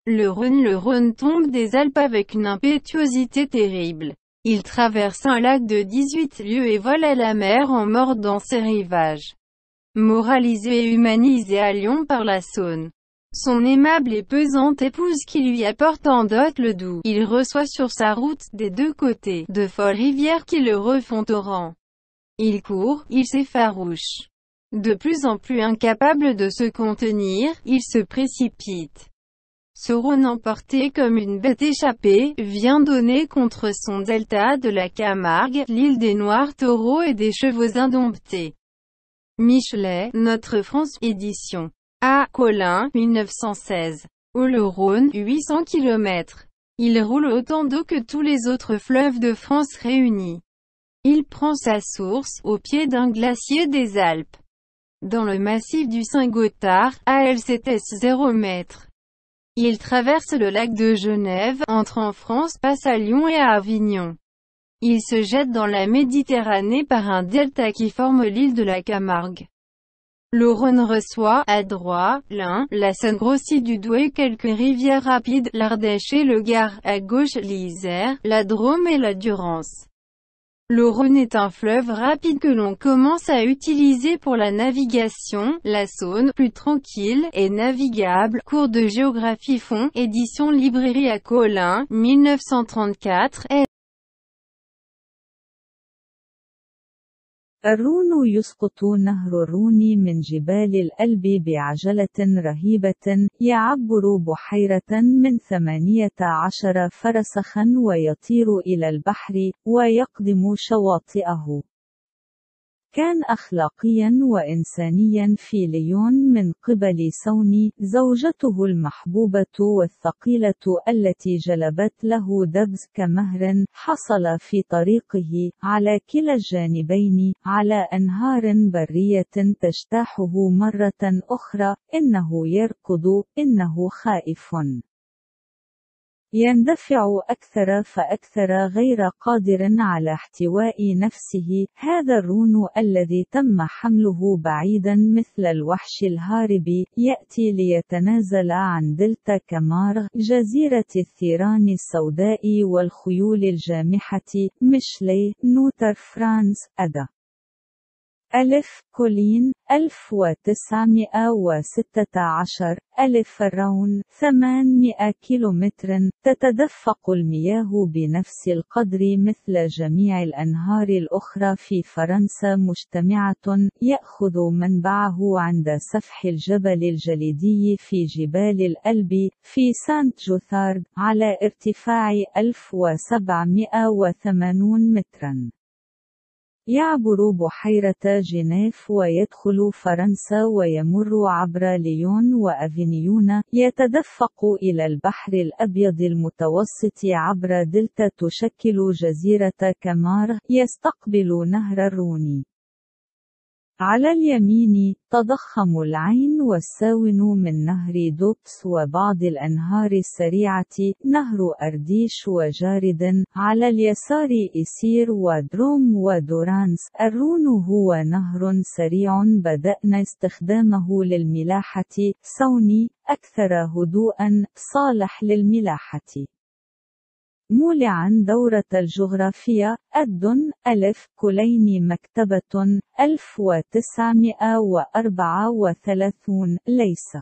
Le Rhône tombe des Alpes avec une impétuosité terrible. Il traverse un lac de 18 lieues et vole à la mer en mordant ses rivages. Moralisé et humanisé à Lyon par la Saône, son aimable et pesante épouse qui lui apporte en dot le Doubs, il reçoit sur sa route, des deux côtés, de folles rivières qui le refont torrent. Il court, il s'effarouche. De plus en plus incapable de se contenir, il se précipite. Ce Rhône emporté comme une bête échappée, vient donner contre son delta de la Camargue, l'île des noirs taureaux et des chevaux indomptés. Michelet, Notre France, édition A. Collin, 1916. Au le Rhône, 800 km. Il roule autant d'eau que tous les autres fleuves de France réunis. Il prend sa source, au pied d'un glacier des Alpes. Dans le massif du Saint-Gothard, à LCTS 0 m. Il traverse le lac de Genève, entre en France, passe à Lyon et à Avignon. Il se jette dans la Méditerranée par un delta qui forme l'île de la Camargue. Le Rhône reçoit, à droite, l'Ain, la Seine grossit du doigt quelques rivières rapides, l'Ardèche et le Gard, à gauche l'Isère, la Drôme et la Durance. Le Rhône est un fleuve rapide que l'on commence à utiliser pour la navigation. La Saône, plus tranquille, est navigable. Cours de géographie fond, édition Librairie à Collin, 1934, ed. الرون يسقط نهر الرون من جبال الألب بعجلة رهيبة، يعبر بحيرة من 18 فرسخا ويطير إلى البحر، ويقدم شواطئه. كان أخلاقيا وإنسانيا في ليون من قبل سوني، زوجته المحبوبة والثقيلة التي جلبت له دبز كمهر حصل في طريقه، على كلا الجانبين، على أنهار برية تجتاحه مرة أخرى. إنه يركض، إنه خائف، يندفع أكثر فأكثر غير قادر على احتواء نفسه. هذا الرون الذي تم حمله بعيدا مثل الوحش الهارب، يأتي ليتنازل عن دلتا كامارغ، جزيرة الثيران السوداء والخيول الجامحة. ميشلي، نوتر فرانس، أدا. كولين، 1916. الرون، 800 كيلومتر. تتدفق المياه بنفس القدر مثل جميع الأنهار الأخرى في فرنسا مجتمعة، يأخذ منبعه عند سفح الجبل الجليدي في جبال الألب، في سانت جوثارد، على ارتفاع 1780 مترا. يعبر بحيرة جنيف ويدخل فرنسا ويمر عبر ليون وأفينيون، يتدفق إلى البحر الأبيض المتوسط عبر دلتا تشكل جزيرة كامارغ، يستقبل نهر الرون. على اليمين، تضخم العين والساون من نهر دوبس وبعض الأنهار السريعة، نهر أرديش وجارد. على اليسار إسير ودروم ودورانس. الرون هو نهر سريع بدأنا استخدامه للملاحة. سوني، أكثر هدوءا، صالح للملاحة. مولعا دورة الجغرافيا. كولين مكتبة، 1934. ليس